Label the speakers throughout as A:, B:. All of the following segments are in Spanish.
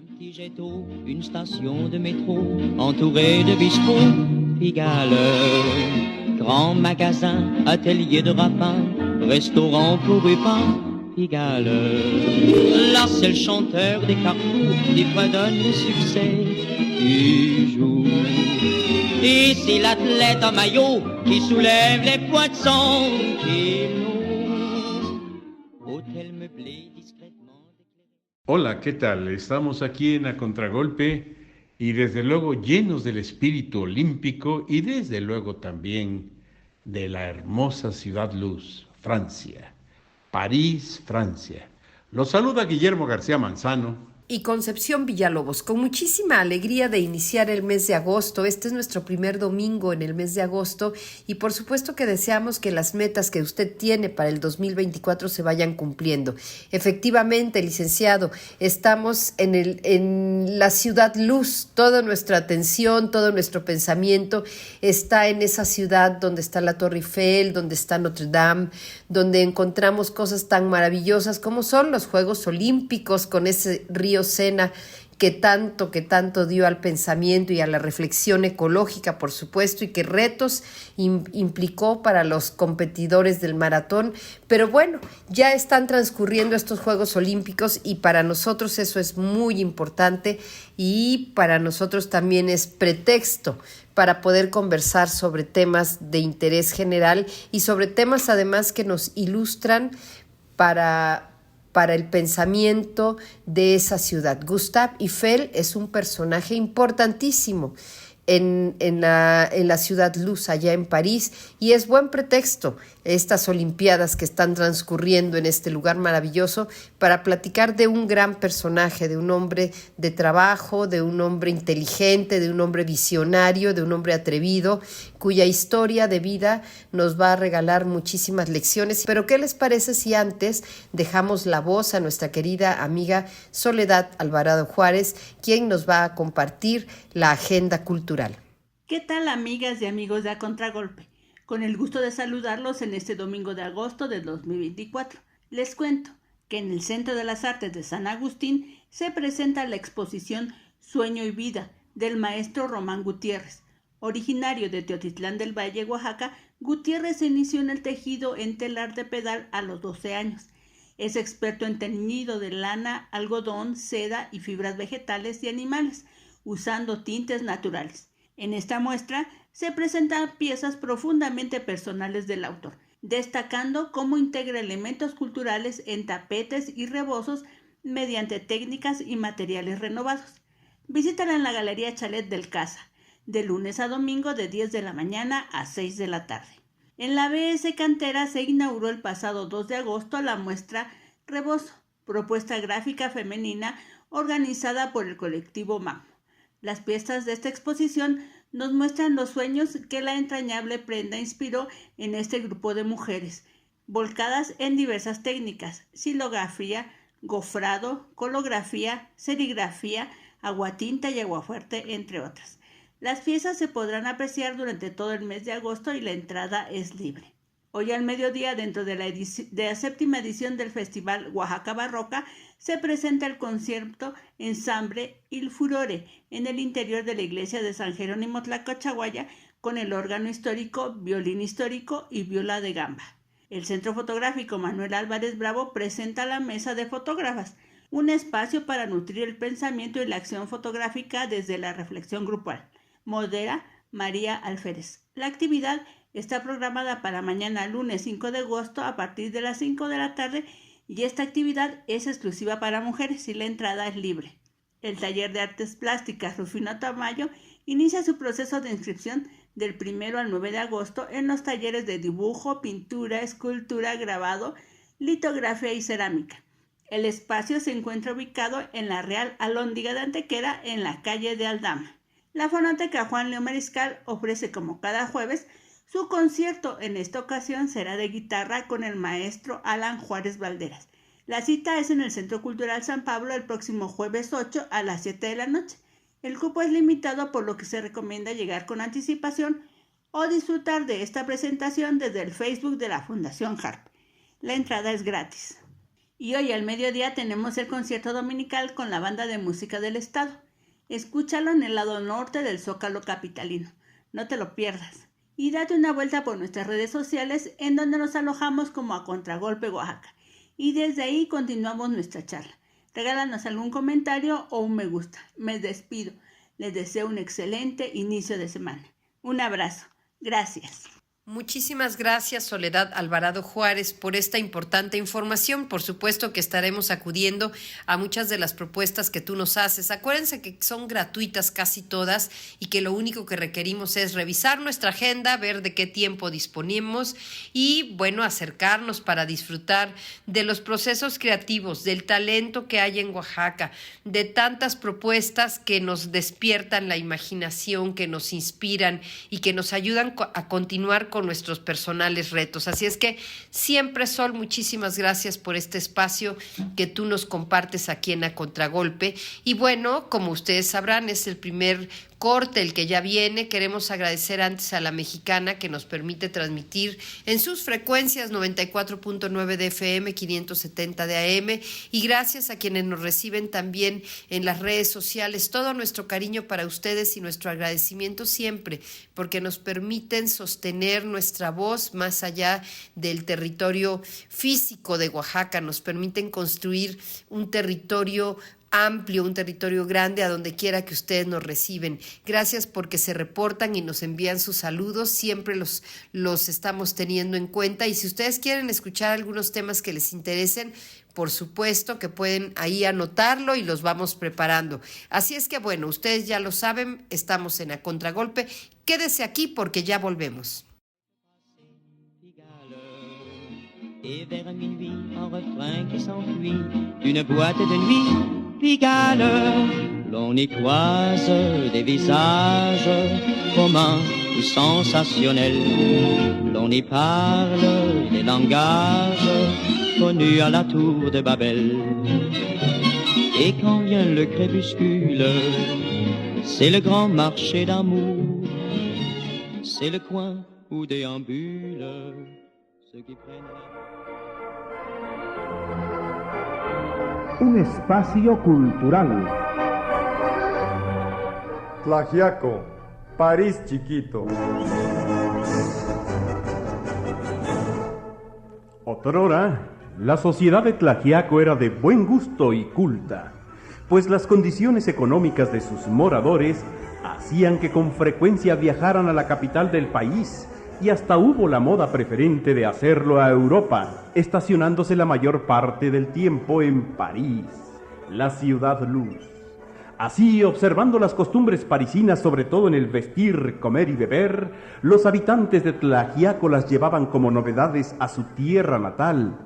A: Un petit jet d'eau, une station de métro, entourée de bistrots, Pigalle. Grand magasin, atelier de rapin, restaurant pour Rupin, Pigalle. Là c'est le chanteur des carrefours qui fredonne le succès du jour. Ici l'athlète en maillot qui soulève les poids de 100 kilos. Hôtel meublé discrètement.
B: Hola, ¿qué tal? Estamos aquí en A Contragolpe y desde luego llenos del espíritu olímpico y desde luego también de la hermosa ciudad luz, Francia, París, Francia. Los saluda Guillermo García Manzano.
C: Y Concepción Villalobos, con muchísima alegría de iniciar el mes de agosto. Este es nuestro primer domingo en el mes de agosto y por supuesto que deseamos que las metas que usted tiene para el 2024 se vayan cumpliendo. Efectivamente, licenciado, estamos en la ciudad luz. Toda nuestra atención, todo nuestro pensamiento está en esa ciudad donde está la Torre Eiffel, donde está Notre Dame, donde encontramos cosas tan maravillosas como son los Juegos Olímpicos con ese río Sena que tanto dio al pensamiento y a la reflexión ecológica, por supuesto, y que retos implicó para los competidores del maratón. Pero bueno, ya están transcurriendo estos Juegos Olímpicos y para nosotros eso es muy importante y para nosotros también es pretexto para poder conversar sobre temas de interés general y sobre temas además que nos ilustran para el pensamiento de esa ciudad. Gustave Eiffel es un personaje importantísimo en la ciudad luz allá en París y es buen pretexto estas Olimpiadas que están transcurriendo en este lugar maravilloso para platicar de un gran personaje, de un hombre de trabajo, de un hombre inteligente, de un hombre visionario, de un hombre atrevido, cuya historia de vida nos va a regalar muchísimas lecciones. Pero ¿qué les parece si antes dejamos la voz a nuestra querida amiga Soledad Alvarado Juárez, quien nos va a compartir la agenda cultural?
D: ¿Qué tal, amigas y amigos de A Contragolpe? Con el gusto de saludarlos en este domingo de agosto de 2024. Les cuento que en el Centro de las Artes de San Agustín se presenta la exposición Sueño y Vida del maestro Román Gutiérrez. Originario de Teotitlán del Valle, Oaxaca, Gutiérrez se inició en el tejido en telar de pedal a los 12 años. Es experto en teñido de lana, algodón, seda y fibras vegetales y animales, usando tintes naturales. En esta muestra se presentan piezas profundamente personales del autor, destacando cómo integra elementos culturales en tapetes y rebozos mediante técnicas y materiales renovados. Visítala en la Galería Chalet del Casa, de lunes a domingo de 10 de la mañana a 6 de la tarde. En la BS Cantera se inauguró el pasado 2 de agosto la muestra Rebozo, propuesta gráfica femenina organizada por el colectivo Magno. Las piezas de esta exposición nos muestran los sueños que la entrañable prenda inspiró en este grupo de mujeres, volcadas en diversas técnicas: silografía, gofrado, colografía, serigrafía, aguatinta y aguafuerte, entre otras. Las piezas se podrán apreciar durante todo el mes de agosto y la entrada es libre. Hoy al mediodía, dentro de la 7ª edición del Festival Oaxaca Barroca, se presenta el concierto Ensamble Il Furore en el interior de la iglesia de San Jerónimo Tlacochahuaya con el órgano histórico, violín histórico y viola de gamba. El Centro Fotográfico Manuel Álvarez Bravo presenta la Mesa de Fotógrafas, un espacio para nutrir el pensamiento y la acción fotográfica desde la reflexión grupal. Modera María Alférez. La actividad está programada para mañana lunes 5 de agosto a partir de las 5 de la tarde y esta actividad es exclusiva para mujeres y la entrada es libre. El taller de artes plásticas Rufino Tamayo inicia su proceso de inscripción del 1 al 9 de agosto en los talleres de dibujo, pintura, escultura, grabado, litografía y cerámica. El espacio se encuentra ubicado en la Real Alhóndiga de Antequera en la calle de Aldama. La Fonoteca Juan León Mariscal ofrece como cada jueves su concierto. En esta ocasión será de guitarra con el maestro Alan Juárez Valderas. La cita es en el Centro Cultural San Pablo el próximo jueves 8 a las 7 de la noche. El cupo es limitado, por lo que se recomienda llegar con anticipación o disfrutar de esta presentación desde el Facebook de la Fundación HARP. La entrada es gratis. Y hoy al mediodía tenemos el concierto dominical con la Banda de Música del Estado. Escúchalo en el lado norte del Zócalo capitalino. No te lo pierdas. Y date una vuelta por nuestras redes sociales en donde nos alojamos como A Contragolpe Oaxaca. Y desde ahí continuamos nuestra charla. Regálanos algún comentario o un me gusta. Me despido. Les deseo un excelente inicio de semana. Un abrazo. Gracias.
C: Muchísimas gracias, Soledad Alvarado Juárez, por esta importante información. Por supuesto que estaremos acudiendo a muchas de las propuestas que tú nos haces. Acuérdense que son gratuitas casi todas y que lo único que requerimos es revisar nuestra agenda, ver de qué tiempo disponemos y, bueno, acercarnos para disfrutar de los procesos creativos, del talento que hay en Oaxaca, de tantas propuestas que nos despiertan la imaginación, que nos inspiran y que nos ayudan a continuar con nuestros personales retos. Así es que siempre, Sol, muchísimas gracias por este espacio que tú nos compartes aquí en A Contragolpe. Y bueno, como ustedes sabrán, es el primer corte el que ya viene. Queremos agradecer antes a La Mexicana, que nos permite transmitir en sus frecuencias 94.9 de FM, 570 de AM, y gracias a quienes nos reciben también en las redes sociales. Todo nuestro cariño para ustedes y nuestro agradecimiento siempre, porque nos permiten sostener nuestra voz más allá del territorio físico de Oaxaca, nos permiten construir un territorio amplio, un territorio grande a donde quiera que ustedes nos reciben. Gracias porque se reportan y nos envían sus saludos, siempre los estamos teniendo en cuenta, y si ustedes quieren escuchar algunos temas que les interesen, por supuesto que pueden ahí anotarlo y los vamos preparando. Así es que bueno, ustedes ya lo saben, estamos en A Contragolpe. Quédese aquí porque ya volvemos.
A: Et vers minuit, un refrain qui s'enfuit d'une boîte de nuit Pigalle. L'on y croise des visages communs ou sensationnels. L'on y parle des langages connus à la tour de Babel. Et quand vient le crépuscule, c'est le grand marché d'amour. C'est le coin où déambulent ceux qui prennent la...
E: Un espacio cultural.
F: Tlaxiaco, París chiquito.
E: Otrora, la sociedad de Tlaxiaco era de buen gusto y culta, pues las condiciones económicas de sus moradores hacían que con frecuencia viajaran a la capital del país, y hasta hubo la moda preferente de hacerlo a Europa, estacionándose la mayor parte del tiempo en París, la ciudad luz. Así, observando las costumbres parisinas, sobre todo en el vestir, comer y beber, los habitantes de Tlaxiaco las llevaban como novedades a su tierra natal,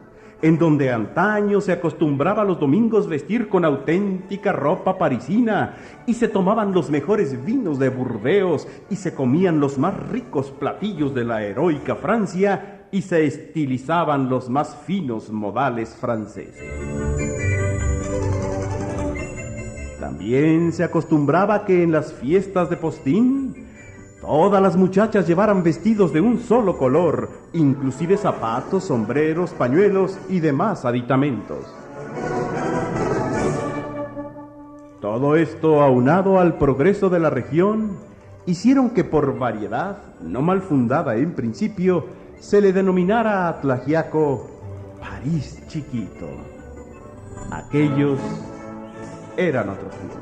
E: en donde antaño se acostumbraba los domingos vestir con auténtica ropa parisina, y se tomaban los mejores vinos de Burdeos, y se comían los más ricos platillos de la heroica Francia, y se estilizaban los más finos modales franceses. También se acostumbraba que en las fiestas de postín todas las muchachas llevaran vestidos de un solo color, inclusive zapatos, sombreros, pañuelos y demás aditamentos. Todo esto, aunado al progreso de la región, hicieron que por variedad, no mal fundada en principio, se le denominara a Tlaxiaco París chiquito. Aquellos eran otros tiempos.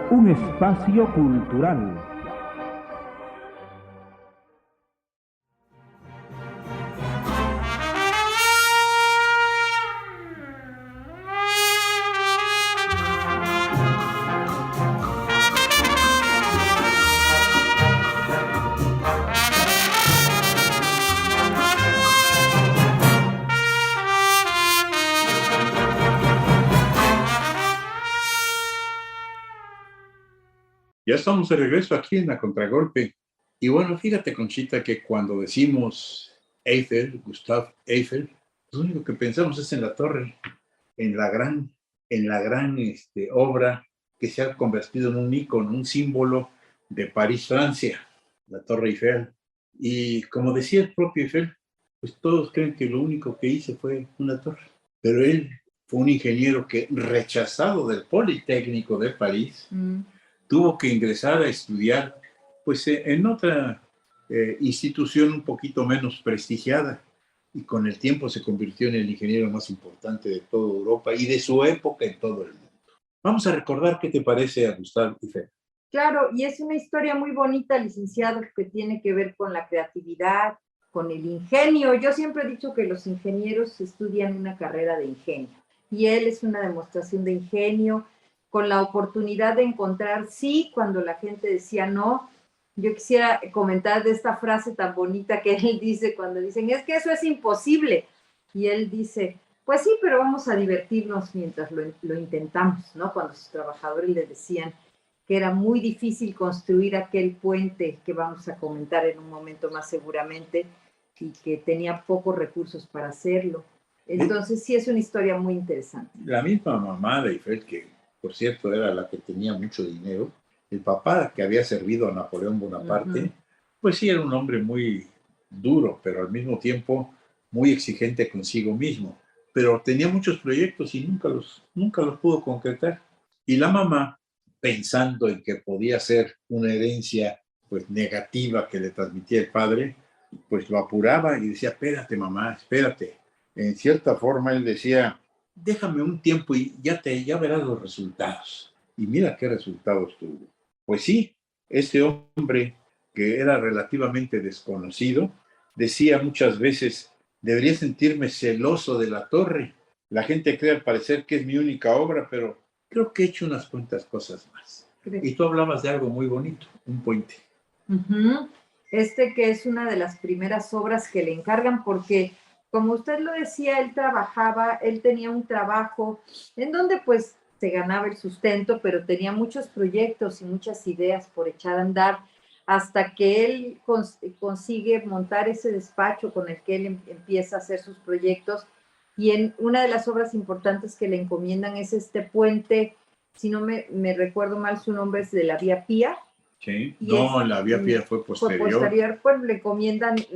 E: Un espacio cultural.
B: Ya estamos de regreso aquí en A Contragolpe. Y bueno, fíjate, Conchita, que cuando decimos Eiffel, Gustave Eiffel, lo único que pensamos es en la torre, en la gran obra que se ha convertido en un ícono, un símbolo de París, Francia. la Torre Eiffel. Y como decía el propio Eiffel, pues todos creen que lo único que hice fue una torre. Pero él fue un ingeniero que, rechazado del Politécnico de París, tuvo que ingresar a estudiar pues, en otra institución un poquito menos prestigiada. Y con el tiempo se convirtió en el ingeniero más importante de toda Europa y de su época en todo el mundo. Vamos a recordar qué te parece a Gustave Eiffel.
G: Claro, y es una historia muy bonita, licenciado, que tiene que ver con la creatividad, con el ingenio. Yo siempre he dicho que los ingenieros estudian una carrera de ingenio, y él es una demostración de ingenio, con la oportunidad de encontrar sí cuando la gente decía no. Yo quisiera comentar de esta frase tan bonita que él dice cuando dicen, es que eso es imposible. Y él dice, pues sí, pero vamos a divertirnos mientras lo intentamos, ¿no? Cuando sus trabajadores le decían que era muy difícil construir aquel puente que vamos a comentar en un momento más seguramente, y que tenía pocos recursos para hacerlo. Entonces sí es una historia muy interesante.
B: La misma mamá de Eiffel, que por cierto era la que tenía mucho dinero, el papá que había servido a Napoleón Bonaparte, pues sí era un hombre muy duro, pero al mismo tiempo muy exigente consigo mismo. Pero tenía muchos proyectos y nunca los pudo concretar. Y la mamá, pensando en que podía ser una herencia pues negativa que le transmitía el padre, pues lo apuraba y decía, espérate mamá, espérate. En cierta forma él decía, déjame un tiempo y ya verás los resultados. Y mira qué resultados tuvo. Pues sí, este hombre que era relativamente desconocido, decía muchas veces, debería sentirme celoso de la torre. La gente cree al parecer que es mi única obra, pero creo que he hecho unas cuantas cosas más. Y tú hablabas de algo muy bonito, un puente.
G: Este que es una de las primeras obras que le encargan, porque como usted lo decía, él tenía un trabajo en donde pues se ganaba el sustento, pero tenía muchos proyectos y muchas ideas por echar a andar, hasta que él consigue montar ese despacho con el que él empieza a hacer sus proyectos. Y en una de las obras importantes que le encomiendan es este puente, si no me recuerdo mal, su nombre es de la Vía Pía.
B: Sí, no, la Vía Pía fue posterior.
G: Fue posterior, pues le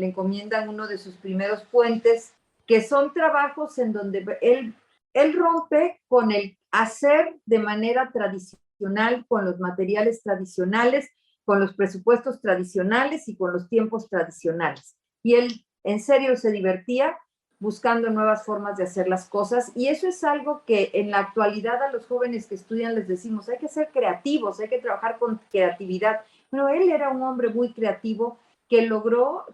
G: encomiendan uno de sus primeros puentes, que son trabajos en donde él rompe con el hacer de manera tradicional, con los materiales tradicionales, con los presupuestos tradicionales y con los tiempos tradicionales. Y él en serio se divertía buscando nuevas formas de hacer las cosas, y eso es algo que en la actualidad a los jóvenes que estudian les decimos, hay que ser creativos, hay que trabajar con creatividad. Pero él era un hombre muy creativo que logró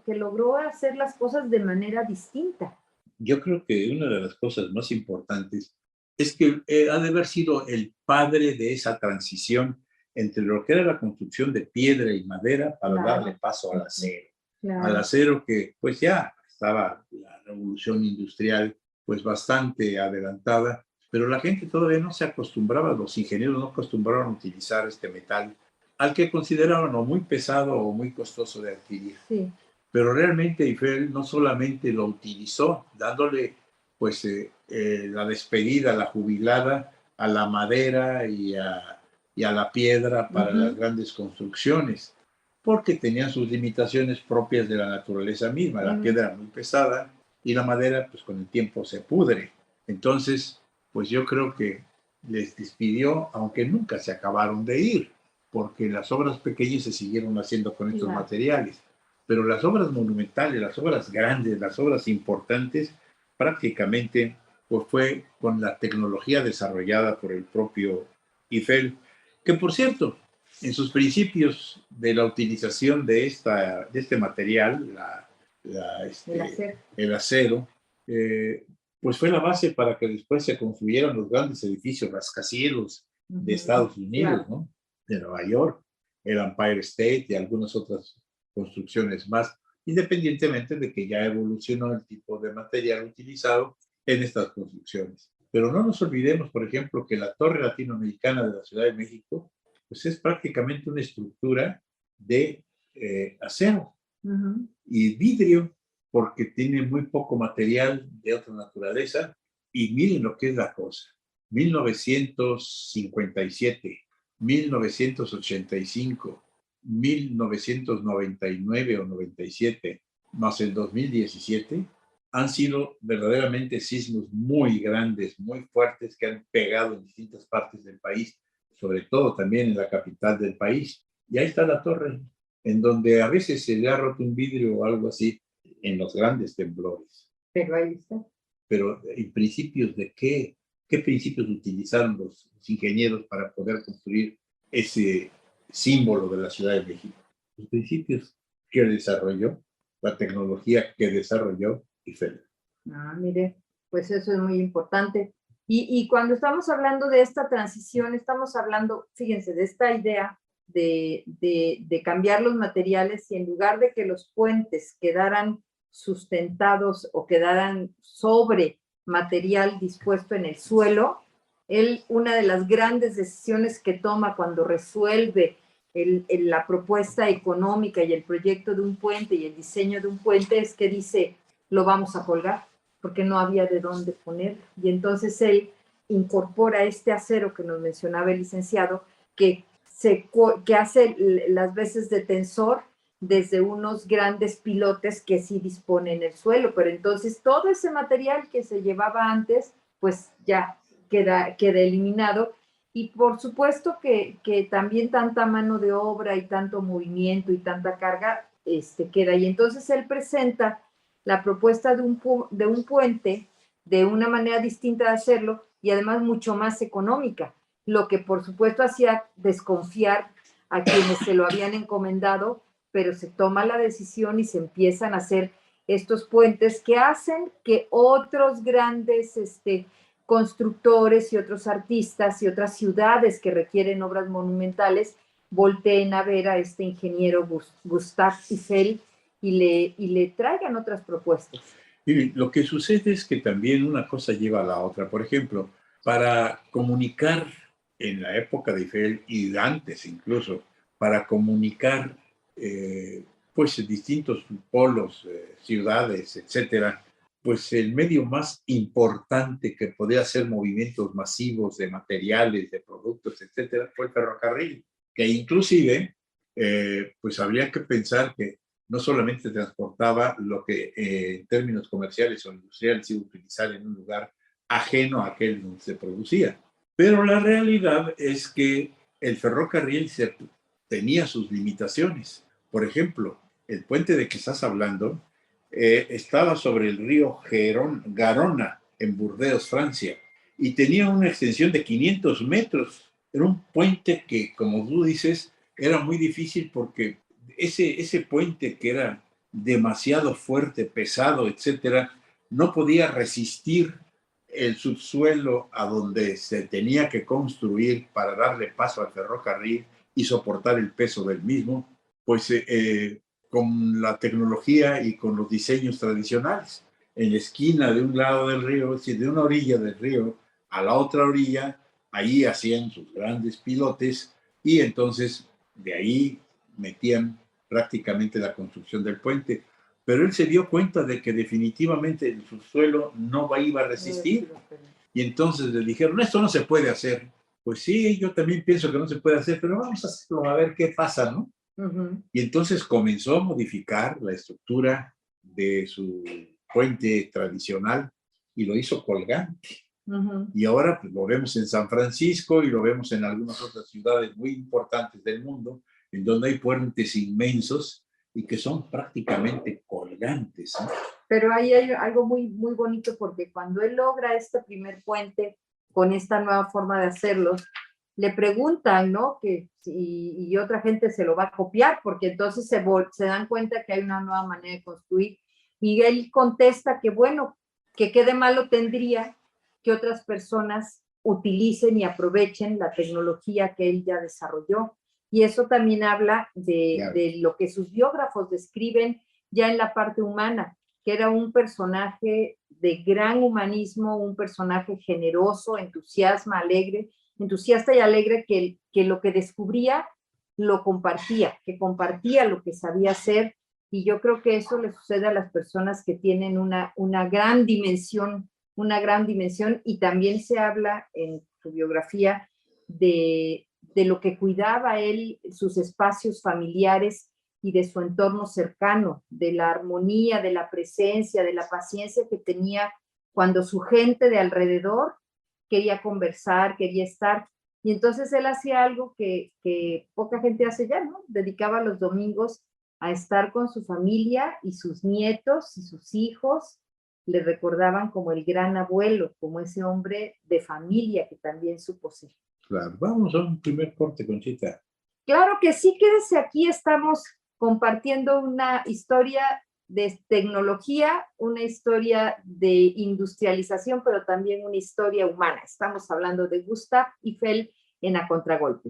G: hacer las cosas de manera distinta.
B: Yo creo que una de las cosas más importantes es que ha de haber sido el padre de esa transición entre lo que era la construcción de piedra y madera para darle paso al acero. Al acero que pues ya estaba la revolución industrial pues bastante adelantada, pero la gente todavía no se acostumbraba, los ingenieros no acostumbraban a utilizar este metal, al que consideraban o muy pesado o muy costoso de adquirir. Sí. Pero realmente Eiffel no solamente lo utilizó, dándole pues la despedida, la jubilada a la madera y a la piedra para las grandes construcciones, porque tenían sus limitaciones propias de la naturaleza misma. La piedra era muy pesada y la madera pues con el tiempo se pudre. Entonces, pues yo creo que les despidió, aunque nunca se acabaron de ir, porque las obras pequeñas se siguieron haciendo con estos materiales. Pero las obras monumentales, las obras grandes, las obras importantes, prácticamente pues fue con la tecnología desarrollada por el propio Eiffel, que por cierto, en sus principios de la utilización de este material, el acero, pues fue la base para que después se construyeran los grandes edificios rascacielos de Estados Unidos, ¿no? De Nueva York, el Empire State y algunas otras construcciones más, independientemente de que ya evolucionó el tipo de material utilizado en estas construcciones. Pero no nos olvidemos, por ejemplo, que la Torre Latinoamericana de la Ciudad de México pues es prácticamente una estructura de acero y vidrio, porque tiene muy poco material de otra naturaleza. Y miren lo que es la cosa. 1957, 1985,
H: 1999 o 97 más el 2017 han sido verdaderamente sismos muy grandes, muy fuertes que han pegado en distintas partes del país, sobre todo también en la capital del país. Y ahí está la torre, en donde a veces se le ha roto un vidrio o algo así en los grandes temblores.
G: Pero ahí está.
H: Pero en principios de qué principios utilizaron los ingenieros para poder construir ese símbolo de la Ciudad de México. Los principios que desarrolló, la tecnología que desarrolló Eiffel.
G: Ah, mire, pues eso es muy importante. Y cuando estamos hablando de esta transición, estamos hablando, fíjense, de esta idea de cambiar los materiales y en lugar de que los puentes quedaran sustentados o quedaran sobre material dispuesto en el suelo, una de las grandes decisiones que toma cuando resuelve la propuesta económica y el proyecto de un puente y el diseño de un puente es que dice, lo vamos a colgar, porque no había de dónde ponerlo. Y entonces él incorpora este acero que nos mencionaba el licenciado, que hace las veces de tensor desde unos grandes pilotes que sí dispone en el suelo, pero entonces todo ese material que se llevaba antes, pues ya queda eliminado. Y por supuesto que también tanta mano de obra y tanto movimiento y tanta carga queda. Y entonces él presenta la propuesta de un puente de una manera distinta de hacerlo y además mucho más económica, lo que por supuesto hacía desconfiar a quienes se lo habían encomendado, pero se toma la decisión y se empiezan a hacer estos puentes que hacen que otros grandes constructores y otros artistas y otras ciudades que requieren obras monumentales volteen a ver a este ingeniero Gustave Eiffel y le traigan otras propuestas.
H: Y lo que sucede es que también una cosa lleva a la otra. Por ejemplo, para comunicar en la época de Eiffel y antes incluso, para comunicar pues distintos polos, ciudades, etcétera, pues el medio más importante que podía hacer movimientos masivos de materiales, de productos, etcétera, fue el ferrocarril, que inclusive pues habría que pensar que no solamente transportaba lo que en términos comerciales o industriales se iba a utilizar en un lugar ajeno a aquel donde se producía. Pero la realidad es que el ferrocarril tenía sus limitaciones. Por ejemplo, el puente de que estás hablando estaba sobre el río Garona, en Burdeos, Francia, y tenía una extensión de 500 metros. Era un puente que, como tú dices, era muy difícil porque ese puente que era demasiado fuerte, pesado, etcétera, no podía resistir el subsuelo a donde se tenía que construir para darle paso al ferrocarril y soportar el peso del mismo, pues con la tecnología y con los diseños tradicionales. En la esquina de un lado del río, es decir, de una orilla del río a la otra orilla, ahí hacían sus grandes pilotes y entonces de ahí metían prácticamente la construcción del puente. Pero él se dio cuenta de que definitivamente el subsuelo no iba a resistir. Y entonces le dijeron, esto no se puede hacer. Pues sí, yo también pienso que no se puede hacer, pero vamos a hacerlo a ver qué pasa, ¿no? Uh-huh. Y entonces comenzó a modificar la estructura de su puente tradicional y lo hizo colgante. Uh-huh. Y ahora pues, lo vemos en San Francisco y lo vemos en algunas otras ciudades muy importantes del mundo, en donde hay puentes inmensos y que son prácticamente colgantes, ¿no?
G: Pero ahí hay algo muy, muy bonito porque cuando él logra este primer puente con esta nueva forma de hacerlos, le preguntan, ¿no? Y otra gente se lo va a copiar porque entonces se dan cuenta que hay una nueva manera de construir y él contesta que bueno, que qué de malo tendría que otras personas utilicen y aprovechen la tecnología que él ya desarrolló. Y eso también habla de lo que sus biógrafos describen ya en la parte humana, que era un personaje de gran humanismo, un personaje generoso, entusiasta y alegre, que lo que descubría lo compartía, que compartía lo que sabía hacer. Y yo creo que eso le sucede a las personas que tienen una gran dimensión, y también se habla en su biografía de de lo que cuidaba él, sus espacios familiares y de su entorno cercano, de la armonía, de la presencia, de la paciencia que tenía cuando su gente de alrededor quería conversar, quería estar. Y entonces él hacía algo que poca gente hace ya, ¿no? Dedicaba los domingos a estar con su familia y sus nietos y sus hijos. Le recordaban como el gran abuelo, como ese hombre de familia que también supo ser.
H: Claro, vamos a un primer corte, Conchita.
G: Claro que sí, quédese aquí, estamos compartiendo una historia de tecnología, una historia de industrialización, pero también una historia humana. Estamos hablando de Gustave Eiffel en A Contragolpe.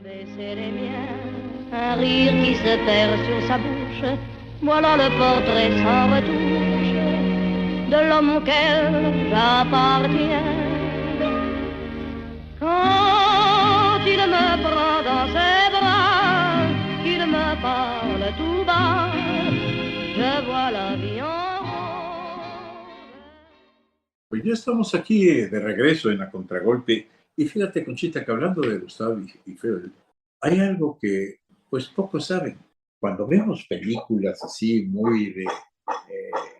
I: Baisser les miens, un rire qui se perd sur sa bouche, voilà le portrait sans retouche de l'homme auquel j'appartiens. Quand il me prend dans ses bras, qu'il me parle tout bas, je vois la vie en rose.
H: Pues ya estamos aquí de regreso en A Contragolpe. Y fíjate, Conchita, que hablando de Gustave Eiffel, hay algo que pues pocos saben. Cuando vemos películas así muy de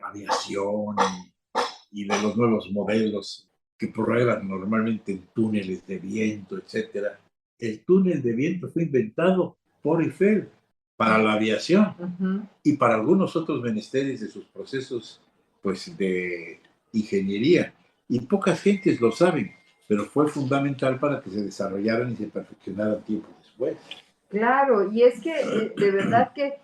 H: aviación y de los nuevos modelos que prueban normalmente en túneles de viento, etcétera, el túnel de viento fue inventado por Eiffel para la aviación y para algunos otros menesteres de sus procesos pues de ingeniería. Y pocas gentes lo saben, pero fue fundamental para que se desarrollaran y se perfeccionaran tiempo después.
G: Claro, y es que de verdad que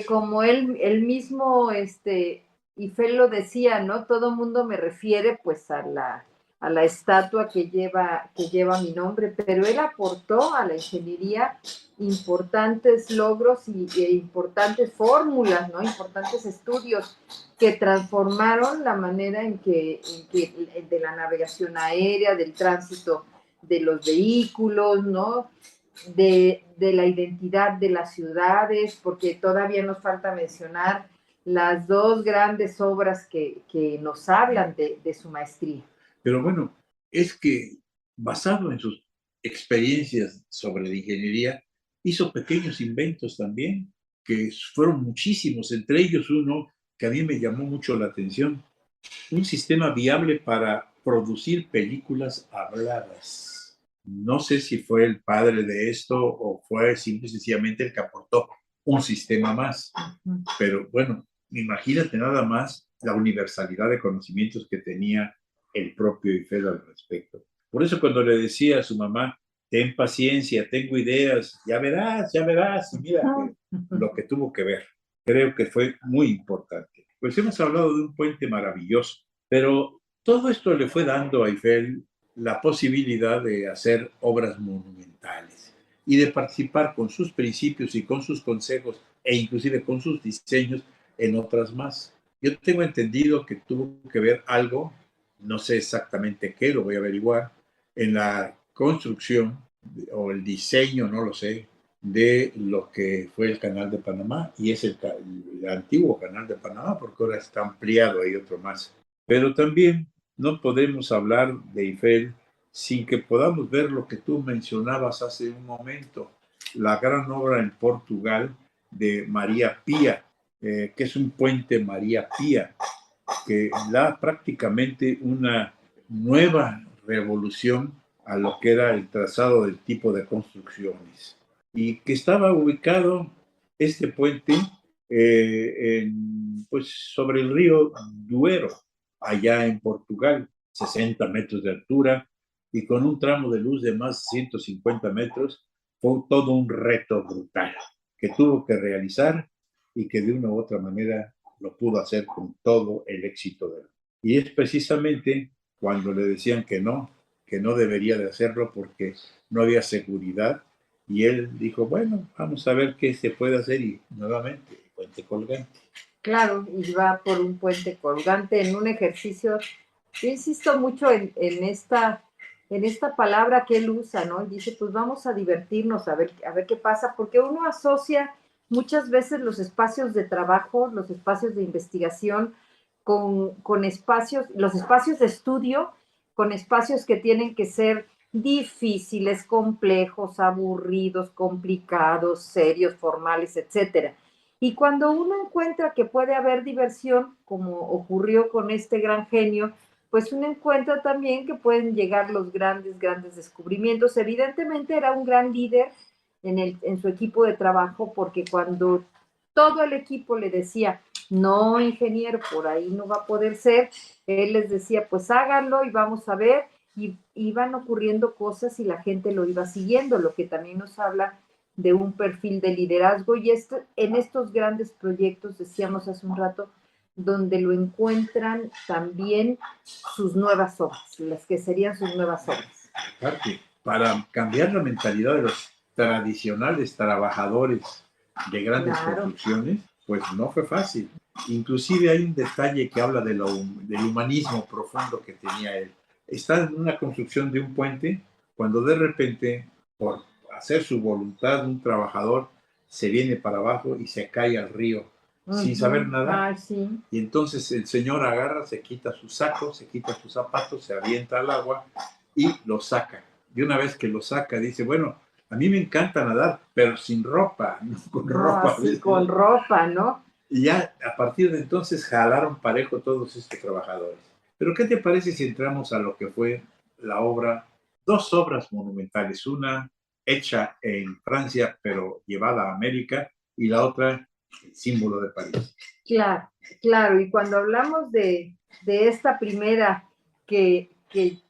G: como él mismo, Eiffel lo decía, ¿no? Todo mundo me refiere pues a la estatua que lleva mi nombre, pero él aportó a la ingeniería importantes logros e importantes fórmulas, ¿no? Importantes estudios que transformaron la manera en que de la navegación aérea, del tránsito de los vehículos, ¿no? De la identidad de las ciudades, porque todavía nos falta mencionar las dos grandes obras que nos hablan de su maestría.
H: Pero bueno, es que basado en sus experiencias sobre la ingeniería, hizo pequeños inventos también, que fueron muchísimos, entre ellos uno que a mí me llamó mucho la atención, un sistema viable para producir películas habladas. No sé si fue el padre de esto o fue simple y sencillamente el que aportó un sistema más, pero bueno, imagínate nada más la universalidad de conocimientos que tenía el propio Eiffel al respecto. Por eso cuando le decía a su mamá, ten paciencia, tengo ideas, ya verás, y mira lo que tuvo que ver. Creo que fue muy importante. Pues hemos hablado de un puente maravilloso, pero todo esto le fue dando a Eiffel la posibilidad de hacer obras monumentales y de participar con sus principios y con sus consejos e inclusive con sus diseños en otras más. Yo tengo entendido que tuvo que ver algo, no sé exactamente qué, lo voy a averiguar, en la construcción o el diseño, no lo sé, de lo que fue el Canal de Panamá, y es el antiguo Canal de Panamá, porque ahora está ampliado, hay otro más. Pero también no podemos hablar de Eiffel sin que podamos ver lo que tú mencionabas hace un momento, la gran obra en Portugal de María Pía, que es un puente María Pía, que da prácticamente una nueva revolución a lo que era el trazado del tipo de construcciones, y que estaba ubicado este puente pues sobre el río Duero, allá en Portugal, 60 metros de altura, y con un tramo de luz de más de 150 metros, fue todo un reto brutal que tuvo que realizar y que de una u otra manera lo pudo hacer con todo el éxito de él. Y es precisamente cuando le decían que no debería de hacerlo porque no había seguridad, Y él dijo, bueno, vamos a ver qué se puede hacer y nuevamente, puente colgante.
G: Claro, y va por un puente colgante en un ejercicio. Yo insisto mucho en esta palabra que él usa, ¿no? Y dice, pues vamos a divertirnos, a ver qué pasa, porque uno asocia muchas veces los espacios de trabajo, los espacios de investigación, con espacios, los espacios de estudio, con espacios que tienen que ser difíciles, complejos, aburridos, complicados, serios, formales, etcétera. Y cuando uno encuentra que puede haber diversión, como ocurrió con este gran genio, pues uno encuentra también que pueden llegar los grandes, grandes descubrimientos. Evidentemente era un gran líder en su equipo de trabajo, porque cuando todo el equipo le decía, no, ingeniero, por ahí no va a poder ser, él les decía, pues háganlo y vamos a ver, y iban ocurriendo cosas y la gente lo iba siguiendo, lo que también nos habla de un perfil de liderazgo, y en estos grandes proyectos, decíamos hace un rato, donde lo encuentran también sus nuevas obras, las que serían sus nuevas obras.
H: Aparte, para cambiar la mentalidad de los tradicionales trabajadores de grandes construcciones, pues no fue fácil. Inclusive hay un detalle que habla del humanismo profundo que tenía él. Está en una construcción de un puente cuando de repente, por hacer su voluntad, un trabajador se viene para abajo y se cae al río sin saber nadar.
G: Sí.
H: Y entonces el señor agarra, se quita su saco, se quita sus zapatos, se avienta al agua y lo saca. Y una vez que lo saca, dice, bueno, a mí me encanta nadar, pero sin ropa, no con ropa.
G: Sí, con ropa, ¿no?
H: Y ya a partir de entonces jalaron parejo todos estos trabajadores. Pero ¿qué te parece si entramos a lo que fue la obra, dos obras monumentales, una hecha en Francia pero llevada a América y la otra, el símbolo de París?
G: Claro, claro, y cuando hablamos de esta primera que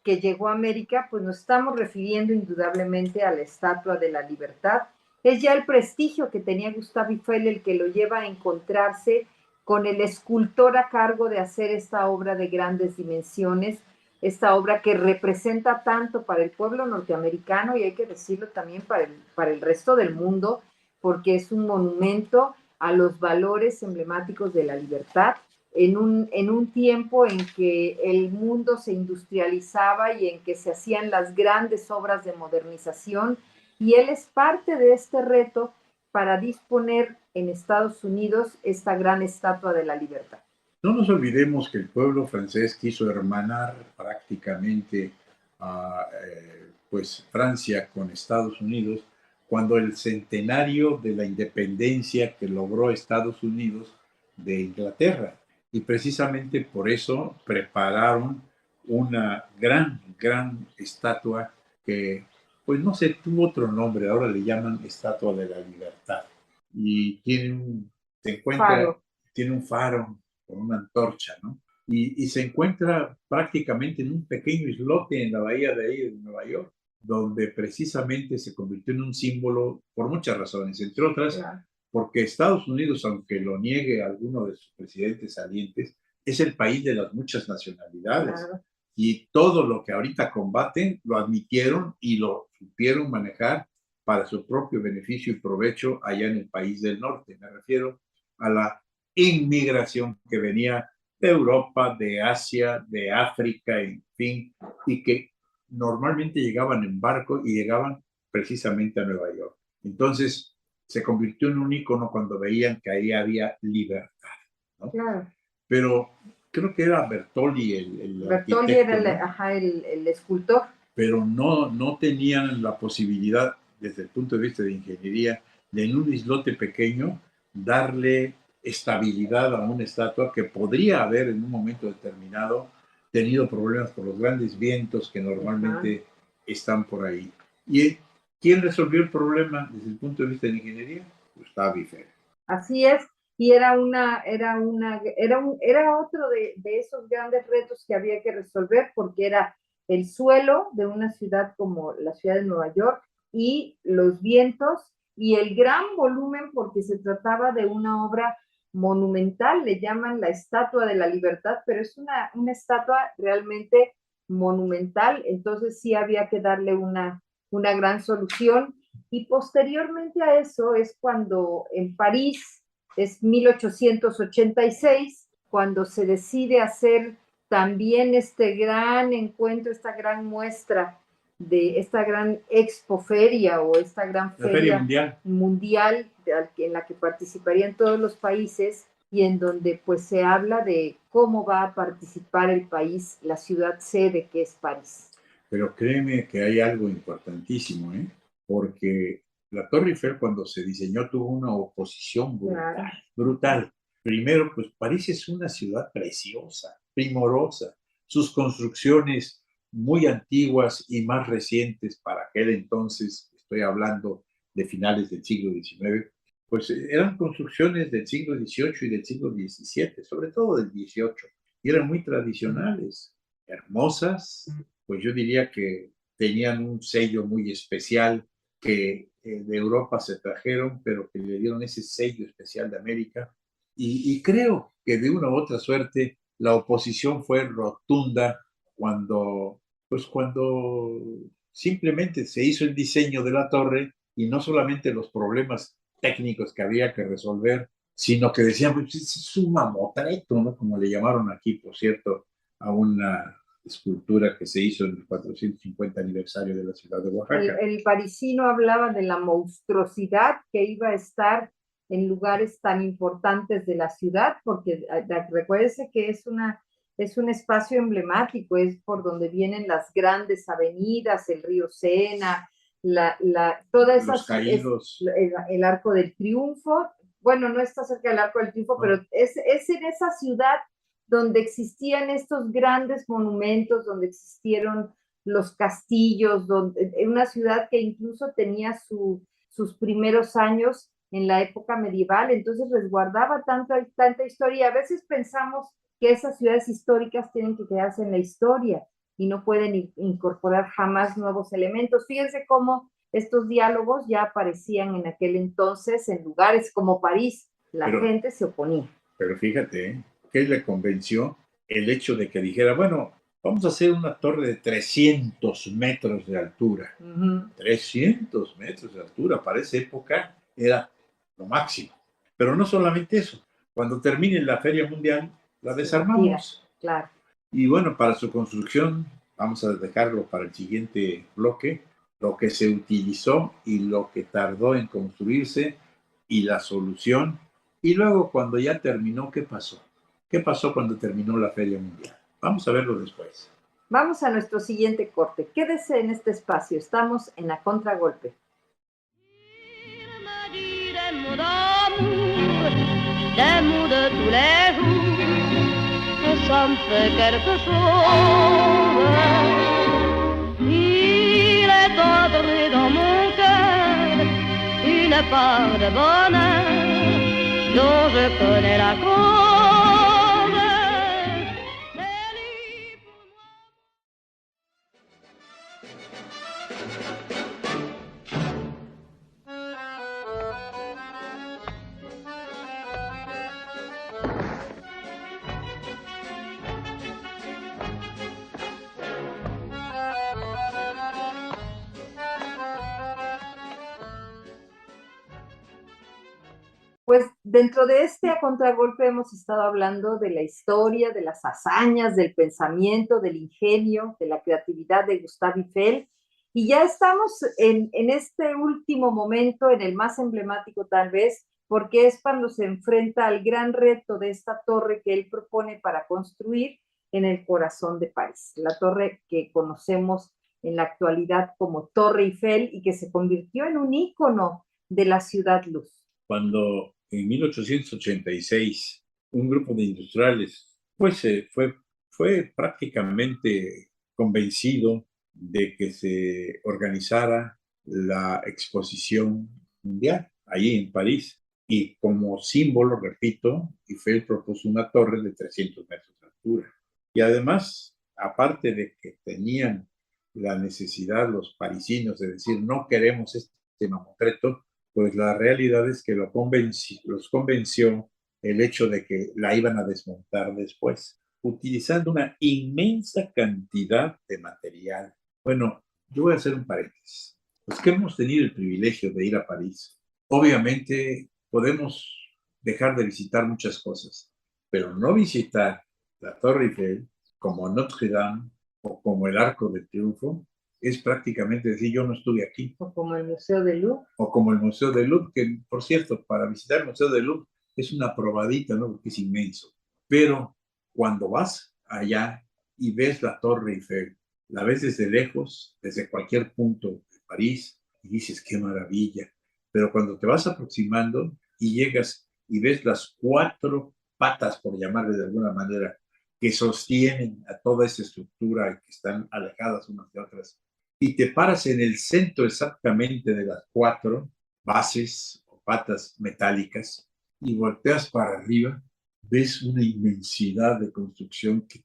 G: llegó a América, pues nos estamos refiriendo indudablemente a la Estatua de la Libertad. Es ya el prestigio que tenía Gustave Eiffel el que lo lleva a encontrarse con el escultor a cargo de hacer esta obra de grandes dimensiones, esta obra que representa tanto para el pueblo norteamericano y hay que decirlo también para el resto del mundo, porque es un monumento a los valores emblemáticos de la libertad en un tiempo en que el mundo se industrializaba y en que se hacían las grandes obras de modernización, y él es parte de este reto para disponer en Estados Unidos esta gran estatua de la libertad.
H: No nos olvidemos que el pueblo francés quiso hermanar prácticamente a pues Francia con Estados Unidos cuando el centenario de la independencia que logró Estados Unidos de Inglaterra. Y precisamente por eso prepararon una gran, gran estatua que, pues no sé, tuvo otro nombre, ahora le llaman Estatua de la Libertad. Y tiene un faro con una antorcha, ¿no? Y se encuentra prácticamente en un pequeño islote en la bahía de ahí de Nueva York, donde precisamente se convirtió en un símbolo por muchas razones, entre otras, porque Estados Unidos, aunque lo niegue alguno de sus presidentes salientes, es el país de las muchas nacionalidades. Y todo lo que ahorita combaten lo admitieron y lo supieron manejar para su propio beneficio y provecho allá en el país del norte. Me refiero a la inmigración que venía de Europa, de Asia, de África, en fin, y que normalmente llegaban en barco y llegaban precisamente a Nueva York. Entonces se convirtió en un ícono cuando veían que ahí había libertad, ¿no?
G: Claro.
H: Pero creo que era Bertolli el
G: Bertolli era el escultor.
H: Pero no tenían la posibilidad, desde el punto de vista de ingeniería, de en un islote pequeño darle estabilidad a una estatua que podría haber en un momento determinado tenido problemas por los grandes vientos que normalmente están por ahí. ¿Y quién resolvió el problema desde el punto de vista de ingeniería? Gustave Eiffel.
G: Así es, y era otro de esos grandes retos que había que resolver, porque era el suelo de una ciudad como la ciudad de Nueva York y los vientos y el gran volumen, porque se trataba de una obra monumental, le llaman la Estatua de la Libertad, pero es una estatua realmente monumental, entonces sí había que darle una gran solución, Y posteriormente a eso es cuando en París, es 1886, cuando se decide hacer también este gran encuentro, esta gran muestra de esta gran expoferia o esta gran feria mundial en la que participarían todos los países y en donde pues se habla de cómo va a participar el país, la ciudad sede que es París.
H: Pero créeme que hay algo importantísimo, ¿eh? Porque la Torre Eiffel cuando se diseñó tuvo una oposición brutal,
G: Claro.
H: brutal. Primero, pues París es una ciudad preciosa, primorosa. Sus construcciones muy antiguas y más recientes para aquel entonces, estoy hablando de finales del siglo XIX, pues eran construcciones del siglo XVIII y del siglo XVII, sobre todo del XVIII, y eran muy tradicionales, hermosas, pues yo diría que tenían un sello muy especial que de Europa se trajeron, pero que le dieron ese sello especial de América. Y creo que de una u otra suerte la oposición fue rotunda cuando simplemente se hizo el diseño de la torre y no solamente los problemas técnicos que había que resolver, sino que decían, pues es un mamotreto, ¿no? Como le llamaron aquí, por cierto, a una escultura que se hizo en el 450 aniversario de la ciudad de Oaxaca.
G: El parisino hablaba de la monstruosidad que iba a estar en lugares tan importantes de la ciudad, porque recuérdese que es un espacio emblemático, es por donde vienen las grandes avenidas, el río Sena, todas esas,
H: Los caídos.
G: el Arco del Triunfo. Bueno, no está cerca del Arco del Triunfo, pero es en esa ciudad donde existían estos grandes monumentos, donde existieron los castillos, una ciudad que incluso tenía sus primeros años en la época medieval, entonces resguardaba tanta historia. A veces pensamos que esas ciudades históricas tienen que quedarse en la historia y no pueden incorporar jamás nuevos elementos. Fíjense cómo estos diálogos ya aparecían en aquel entonces en lugares como París. La gente se oponía.
H: Pero fíjate, ¿qué le convenció? El hecho de que dijera, bueno, vamos a hacer una torre de 300 metros de altura. 300 metros de altura, para esa época era lo máximo. Pero no solamente eso, cuando termine la Feria Mundial, la desarmamos.
G: Claro.
H: Y bueno, para su construcción, vamos a dejarlo para el siguiente bloque, lo que se utilizó y lo que tardó en construirse y la solución. Y luego cuando ya terminó, ¿qué pasó? ¿Qué pasó cuando terminó la Feria Mundial? Vamos a verlo después.
G: Vamos a nuestro siguiente corte. Quédese en este espacio. Estamos en A Contragolpe.
I: Des mots de tous les jours, ça me fait quelque chose. Il est entré dans mon cœur une part de bonheur dont je connais la cause. C'est lui pour moi.
G: Pues dentro de este A Contragolpe hemos estado hablando de la historia, de las hazañas, del pensamiento, del ingenio, de la creatividad de Gustave Eiffel. Y ya estamos en este último momento, en el más emblemático tal vez, porque es cuando se enfrenta al gran reto de esta torre que él propone para construir en el corazón de París. La torre que conocemos en la actualidad como Torre Eiffel y que se convirtió en un ícono de la ciudad luz.
H: Cuando en 1886 un grupo de industriales pues, fue prácticamente convencido de que se organizara la exposición mundial allí en París. Y como símbolo, repito, Eiffel propuso una torre de 300 metros de altura. Y además, aparte de que tenían la necesidad los parisinos de decir no queremos este mamotreto, pues la realidad es que los convenció el hecho de que la iban a desmontar después, utilizando una inmensa cantidad de material. Bueno, yo voy a hacer un paréntesis. Los que hemos tenido el privilegio de ir a París, obviamente podemos dejar de visitar muchas cosas, pero no visitar la Torre Eiffel, como Notre Dame o como el Arco del Triunfo, es prácticamente decir, yo no estuve aquí.
G: O como el Museo del Louvre.
H: O como el Museo del Louvre, que por cierto, para visitar el Museo del Louvre es una probadita, ¿no? Porque es inmenso. Pero cuando vas allá y ves la Torre Eiffel, la ves desde lejos, desde cualquier punto de París, y dices, qué maravilla. Pero cuando te vas aproximando y llegas y ves las 4 patas, por llamarle de alguna manera, que sostienen a toda esa estructura y que están alejadas unas de otras, y te paras en el centro exactamente de las 4 bases o patas metálicas y volteas para arriba, ves una inmensidad de construcción que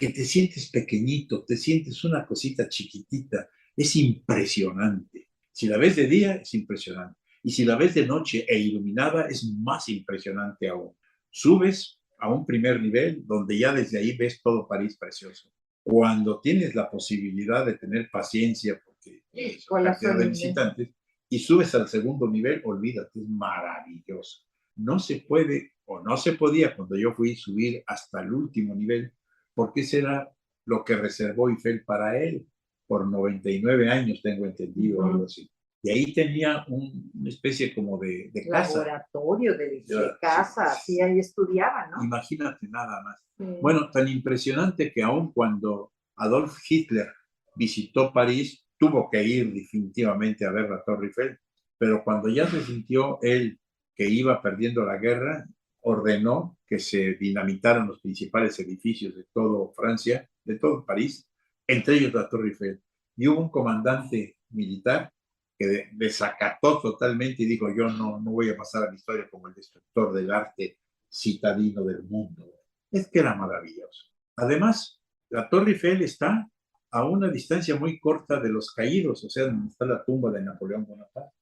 H: te sientes pequeñito, te sientes una cosita chiquitita, es impresionante. Si la ves de día, es impresionante. Y si la ves de noche e iluminada, es más impresionante aún. Subes a un primer nivel donde ya desde ahí ves todo París precioso. Cuando tienes la posibilidad de tener paciencia, porque es una cantidad de visitantes, y subes al segundo nivel, olvídate, es maravilloso. No se puede, o no se podía cuando yo fui subir hasta el último nivel, porque ese era lo que reservó Eiffel para él, por 99 años tengo entendido, algo así. Y ahí tenía una especie como de casa.
G: Laboratorio, de casa, así ahí estudiaba, ¿no?
H: Imagínate nada más. Bueno, tan impresionante que aún cuando Adolf Hitler visitó París, tuvo que ir definitivamente a ver la Torre Eiffel, pero cuando ya se sintió él que iba perdiendo la guerra, ordenó que se dinamitaran los principales edificios de toda Francia, de todo París, entre ellos la Torre Eiffel. Y hubo un comandante militar que desacató totalmente y dijo, yo no voy a pasar a la historia como el destructor del arte citadino del mundo. Es que era maravilloso. Además, la Torre Eiffel está a una distancia muy corta de los caídos, o sea, donde está la tumba de Napoleón Bonaparte,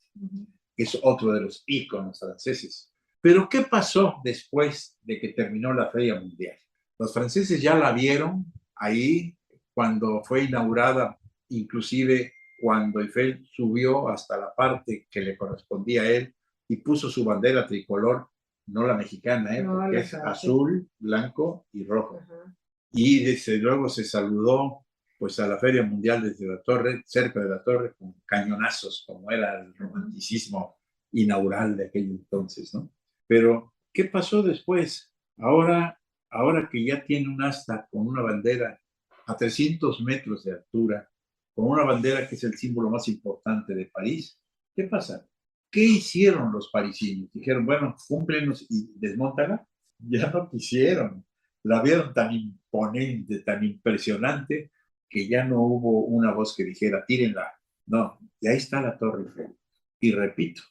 H: que es otro de los íconos franceses. Pero, ¿qué pasó después de que terminó la Feria Mundial? Los franceses ya la vieron ahí cuando fue inaugurada, inclusive cuando Eiffel subió hasta la parte que le correspondía a él y puso su bandera tricolor, no la mexicana, porque es azul, blanco y rojo. Y desde luego se saludó pues a la Feria Mundial desde la torre, cerca de la torre, con cañonazos, como era el romanticismo inaugural de aquel entonces, ¿no? Pero, ¿qué pasó después? Ahora que ya tiene un asta con una bandera a 300 metros de altura, con una bandera que es el símbolo más importante de París, ¿qué pasa? ¿Qué hicieron los parisinos? Dijeron, bueno, cúmplenos y desmóntala. Ya no quisieron. La vieron tan imponente, tan impresionante, que ya no hubo una voz que dijera, tírenla. No, y ahí está la Torre Eiffel. Y repito,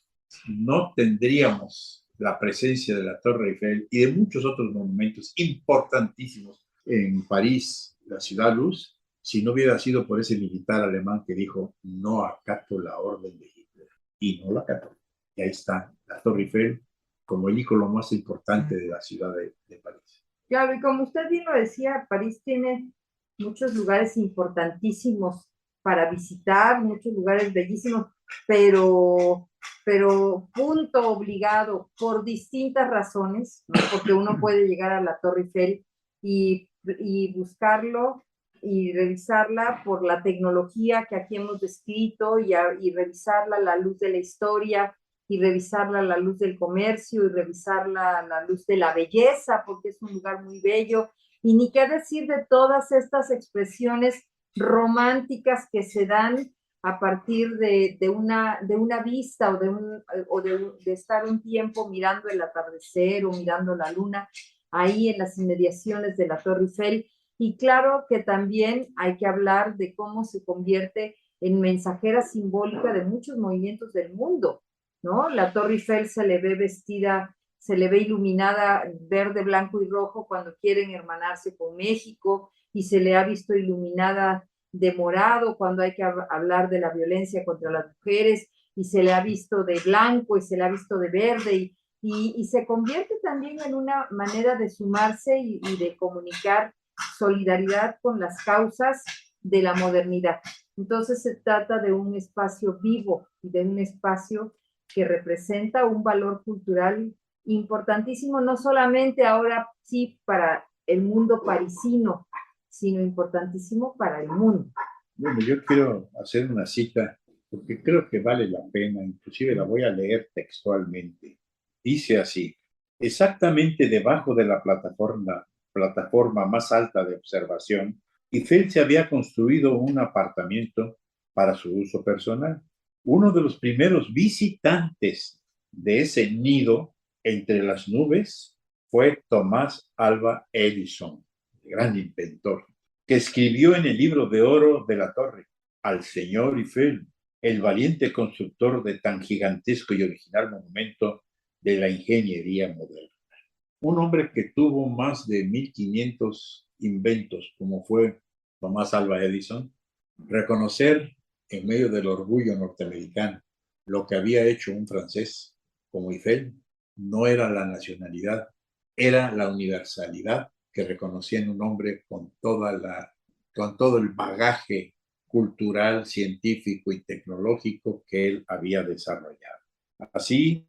H: no tendríamos la presencia de la Torre Eiffel y de muchos otros monumentos importantísimos en París, la Ciudad Luz, si no hubiera sido por ese militar alemán que dijo, no acato la orden de Hitler. Y no la acató. Y ahí está la Torre Eiffel como el ícono más importante de la ciudad de París.
G: Claro, y como usted bien lo decía, París tiene muchos lugares importantísimos para visitar, muchos lugares bellísimos, pero punto obligado por distintas razones, ¿no? Porque uno puede llegar a la Torre Eiffel y buscarlo y revisarla por la tecnología que aquí hemos descrito y revisarla a la luz de la historia y revisarla a la luz del comercio y revisarla a la luz de la belleza, porque es un lugar muy bello. Y ni qué decir de todas estas expresiones románticas que se dan a partir de una vista o de estar un tiempo mirando el atardecer o mirando la luna ahí en las inmediaciones de la Torre Eiffel. Y claro que también hay que hablar de cómo se convierte en mensajera simbólica de muchos movimientos del mundo, ¿no? La Torre Eiffel se le ve vestida, se le ve iluminada verde, blanco y rojo cuando quieren hermanarse con México, y se le ha visto iluminada de morado cuando hay que hablar de la violencia contra las mujeres, y se le ha visto de blanco y se le ha visto de verde, y se convierte también en una manera de sumarse y de comunicar solidaridad con las causas de la modernidad. Entonces se trata de un espacio vivo y de un espacio que representa un valor cultural importantísimo, no solamente ahora sí para el mundo parisino, sino importantísimo para el mundo.
H: Bueno, yo quiero hacer una cita porque creo que vale la pena, inclusive la voy a leer textualmente. Dice así: exactamente debajo de la plataforma más alta de observación, Eiffel se había construido un apartamento para su uso personal. Uno de los primeros visitantes de ese nido entre las nubes fue Tomás Alva Edison, el gran inventor, que escribió en el libro de oro de la torre: al señor Eiffel, el valiente constructor de tan gigantesco y original monumento de la ingeniería moderna. Un hombre que tuvo más de 1500 inventos, como fue Tomás Alva Edison, reconocer en medio del orgullo norteamericano lo que había hecho un francés como Eiffel no era la nacionalidad, era la universalidad que reconocía en un hombre con todo el bagaje cultural, científico y tecnológico que él había desarrollado. Así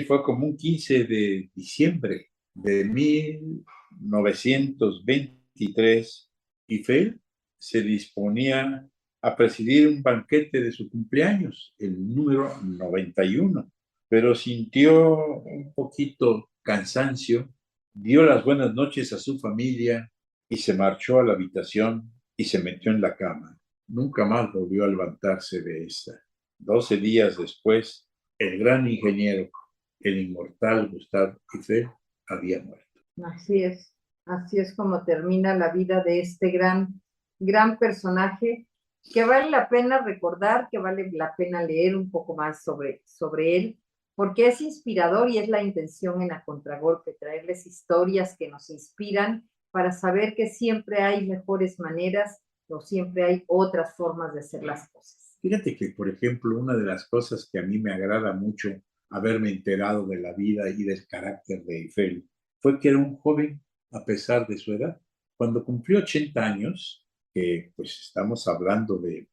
H: fue como un 15 de diciembre de 1923, Eiffel se disponía a presidir un banquete de su cumpleaños, el número 91, pero sintió un poquito cansancio, dio las buenas noches a su familia y se marchó a la habitación y se metió en la cama. Nunca más volvió a levantarse de esta. 12 días después, el gran ingeniero, el inmortal Gustave Eiffel, había muerto.
G: Así es como termina la vida de este gran personaje, que vale la pena recordar, que vale la pena leer un poco más sobre él, porque es inspirador y es la intención en A Contragolpe, traerles historias que nos inspiran para saber que siempre hay mejores maneras o siempre hay otras formas de hacer las cosas.
H: Fíjate que, por ejemplo, una de las cosas que a mí me agrada mucho haberme enterado de la vida y del carácter de Eiffel fue que era un joven a pesar de su edad. Cuando cumplió 80 años, que pues estamos hablando de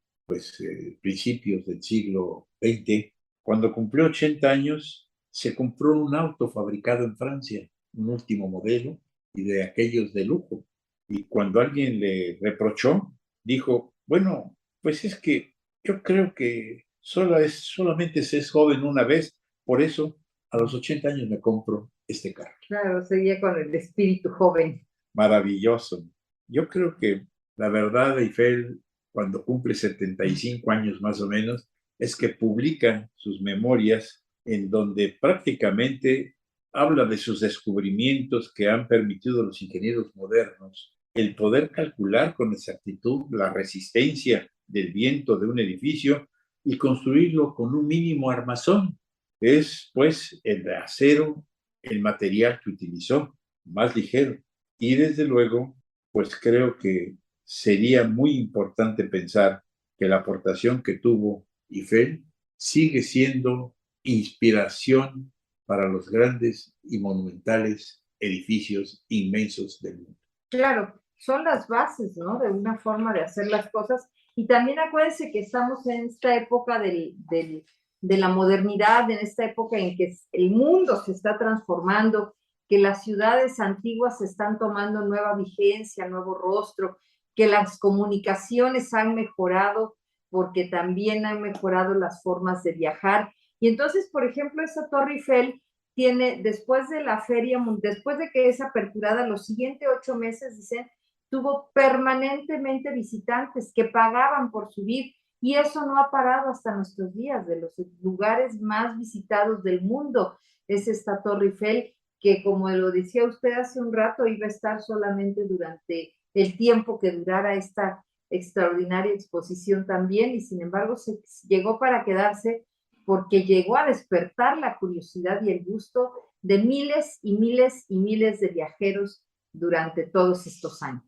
H: principios del siglo XX, cuando cumplió 80 años se compró un auto fabricado en Francia, un último modelo y de aquellos de lujo. Y cuando alguien le reprochó, dijo, bueno, pues es que yo creo que solamente se es joven una vez, por eso a los 80 años me compro este carro.
G: Claro, seguía con el espíritu joven.
H: Maravilloso. Yo creo que la verdad de Eiffel, cuando cumple 75 años más o menos, es que publica sus memorias en donde prácticamente habla de sus descubrimientos que han permitido a los ingenieros modernos el poder calcular con exactitud la resistencia del viento de un edificio y construirlo con un mínimo armazón. Es, pues, el de acero el material que utilizó, más ligero. Y desde luego, pues creo que sería muy importante pensar que la aportación que tuvo Eiffel sigue siendo inspiración para los grandes y monumentales edificios inmensos del mundo.
G: Claro, son las bases, ¿no? De una forma de hacer las cosas. Y también acuérdense que estamos en esta época de la modernidad, en esta época en que el mundo se está transformando, que las ciudades antiguas están tomando nueva vigencia, nuevo rostro, que las comunicaciones han mejorado porque también han mejorado las formas de viajar. Y entonces, por ejemplo, esa Torre Eiffel tiene, después de la feria, después de que es aperturada, los siguientes 8 meses, dicen, tuvo permanentemente visitantes que pagaban por subir, y eso no ha parado hasta nuestros días. De los lugares más visitados del mundo es esta Torre Eiffel, que como lo decía usted hace un rato, iba a estar solamente durante el tiempo que durara esta extraordinaria exposición también, y sin embargo se llegó para quedarse, porque llegó a despertar la curiosidad y el gusto de miles y miles y miles de viajeros durante todos estos años.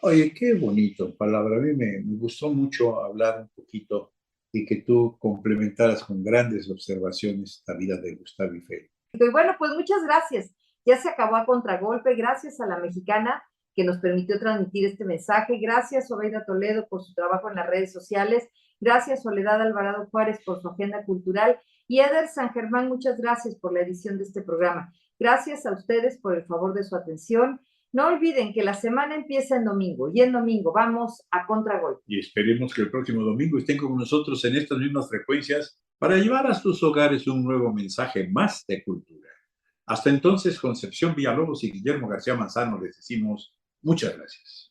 H: Oye, qué bonito palabra. A mí me gustó mucho hablar un poquito y que tú complementaras con grandes observaciones la vida de Gustave Eiffel.
G: Y bueno, pues muchas gracias. Ya se acabó A Contragolpe, gracias a La Mexicana, que que nos permitió transmitir este mensaje. Gracias, Zoraida Toledo, por su trabajo en las redes sociales. Gracias, Soledad Alvarado Juárez, por su agenda cultural. Y Eder San Germán, muchas gracias por la edición de este programa. Gracias a ustedes por el favor de su atención. No olviden que la semana empieza en domingo, y en domingo vamos a contragolpe.
H: Y esperemos que el próximo domingo estén con nosotros en estas mismas frecuencias para llevar a sus hogares un nuevo mensaje más de cultura. Hasta entonces, Concepción Villalobos y Guillermo García Manzano les decimos muchas gracias.